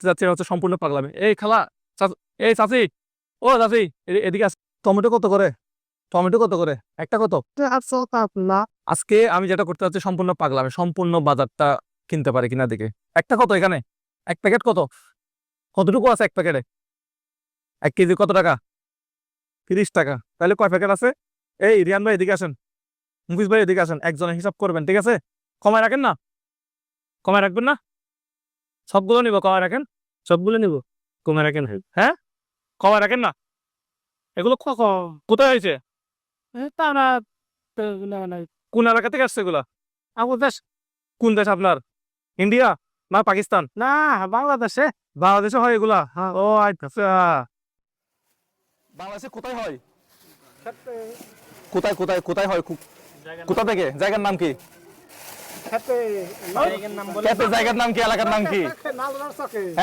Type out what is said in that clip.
যাচ্ছে হচ্ছে সম্পূর্ণ পাগলামি। এই খালা, এই চাচি, ও চাচি, এদিকে টমেটো কত করে? টমেটো কত করে? একটা কত? আজকে আমি যেটা করতে চাচ্ছি সম্পূর্ণ পাগলামি, সম্পূর্ণ বাজারটা কিনতে পারি কিনা দিকে। একটা কত এখানে? এক প্যাকেট কত? কতটুকু আছে এক প্যাকেটে? 1 কেজি কত টাকা? 30 টাকা। তাহলে কয় প্যাকেট আছে? এই রিয়ান ভাই এদিকে আসেন, মুফিস ভাই এদিকে আসেন, একজনের হিসাব করবেন, ঠিক আছে? কমায় রাখেন না? কমায় রাখবেন না? সবগুলো নিব, কমায় রাখেন। সবগুলো নিব, কমায় রাখেন। হ্যাঁ, কমায় রাখেন না? এগুলো কোথায় হয়েছে? কোন এলাকা থেকে আসছে এগুলা? আমাদের দেশ। কোন দেশ আপনার? ইন্ডিয়া না পাকিস্তান? না, বাংলাদেশে। বাংলাদেশে হয় এগুলা? ও আচ্ছা। বাংলাদেশে কোথায় হয়? কোথায় কোথায় কোথায় হয়? কোথা থেকে? জায়গার নাম কি? জায়গার নাম কি? এলাকার নাম কি?